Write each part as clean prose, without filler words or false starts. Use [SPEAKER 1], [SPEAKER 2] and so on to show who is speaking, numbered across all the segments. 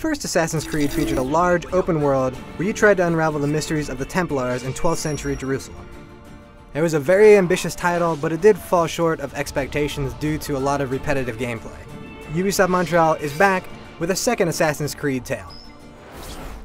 [SPEAKER 1] first Assassin's Creed featured a large, open world where you tried to unravel the mysteries of the Templars in 12th century Jerusalem. It was a very ambitious title, but it did fall short of expectations due to a lot of repetitive gameplay. Ubisoft Montreal is back with a second Assassin's Creed tale.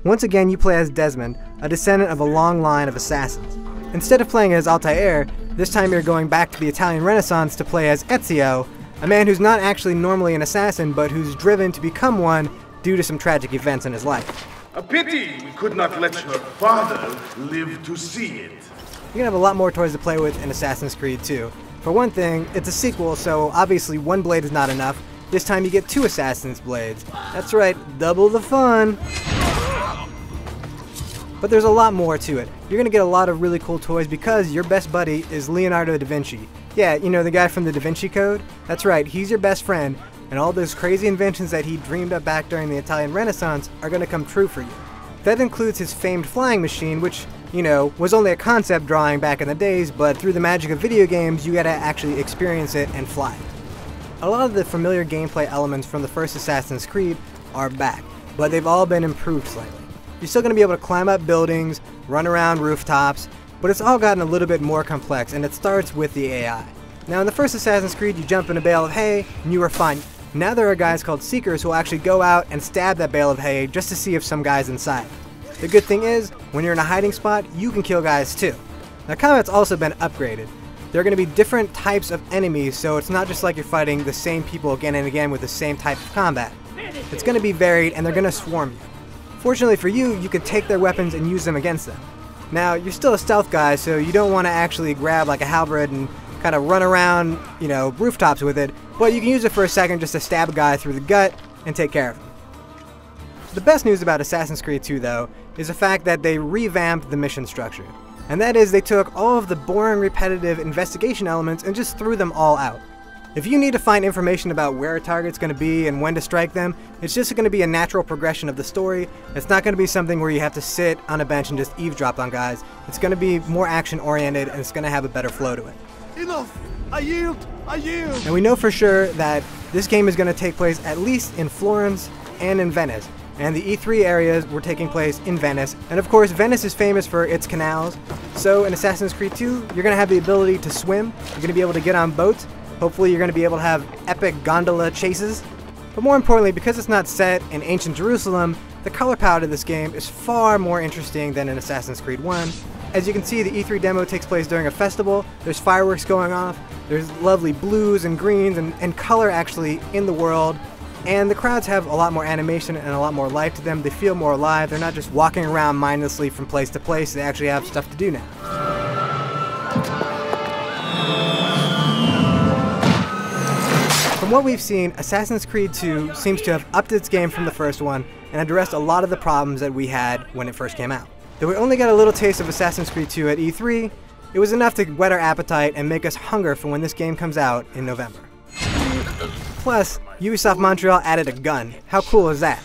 [SPEAKER 1] Once again, you play as Desmond, a descendant of a long line of assassins. Instead of playing as Altair, this time you're going back to the Italian Renaissance to play as Ezio, a man who's not actually normally an assassin, but who's driven to become one due to some tragic events in his life.
[SPEAKER 2] A pity we could not let your father live to see it.
[SPEAKER 1] You're gonna have a lot more toys to play with in Assassin's Creed 2. For one thing, it's a sequel, so obviously one blade is not enough. This time you get 2 Assassin's blades. That's right, double the fun! But there's a lot more to it. You're gonna get a lot of really cool toys because your best buddy is Leonardo da Vinci. Yeah, you know, the guy from the Da Vinci Code? That's right, he's your best friend, and all those crazy inventions that he dreamed up back during the Italian Renaissance are gonna come true for you. That includes his famed flying machine, which, you know, was only a concept drawing back in the days, but through the magic of video games, you gotta actually experience it and fly it. A lot of the familiar gameplay elements from the first Assassin's Creed are back, but they've all been improved slightly. You're still gonna be able to climb up buildings, run around rooftops, but it's all gotten a little bit more complex, and it starts with the AI. Now in the first Assassin's Creed, you jump in a bale of hay, and you were fine. Now there are guys called Seekers who will actually go out and stab that bale of hay just to see if some guy's inside. The good thing is, when you're in a hiding spot, you can kill guys too. Now combat's also been upgraded. There are going to be different types of enemies, so it's not just like you're fighting the same people again and again with the same type of combat. It's going to be varied, and they're going to swarm you. Fortunately for you, you can take their weapons and use them against them. Now, you're still a stealth guy, so you don't want to actually grab like a halberd and kind of run around, you know, rooftops with it, but you can use it for a second just to stab a guy through the gut and take care of him. The best news about Assassin's Creed 2, though, is the fact that they revamped the mission structure. And that is, they took all of the boring, repetitive investigation elements and just threw them all out. If you need to find information about where a target's going to be and when to strike them, it's just going to be a natural progression of the story. It's not going to be something where you have to sit on a bench and just eavesdrop on guys. It's going to be more action-oriented, and it's going to have a better flow to it.
[SPEAKER 3] Enough! I yield! I yield!
[SPEAKER 1] And we know for sure that this game is going to take place at least in Florence and in Venice. And the E3 areas were taking place in Venice. And of course, Venice is famous for its canals. So in Assassin's Creed 2, you're going to have the ability to swim. You're going to be able to get on boats. Hopefully you're going to be able to have epic gondola chases. But more importantly, because it's not set in ancient Jerusalem, the color palette of this game is far more interesting than in Assassin's Creed 1. As you can see, the E3 demo takes place during a festival. There's fireworks going off. There's lovely blues and greens and color actually in the world. And the crowds have a lot more animation and a lot more life to them. They feel more alive. They're not just walking around mindlessly from place to place. They actually have stuff to do now. From what we've seen, Assassin's Creed 2 seems to have upped its game from the first one and addressed a lot of the problems that we had when it first came out. Though we only got a little taste of Assassin's Creed 2 at E3, it was enough to whet our appetite and make us hunger for when this game comes out in November. Plus, Ubisoft Montreal added a gun. How cool is that?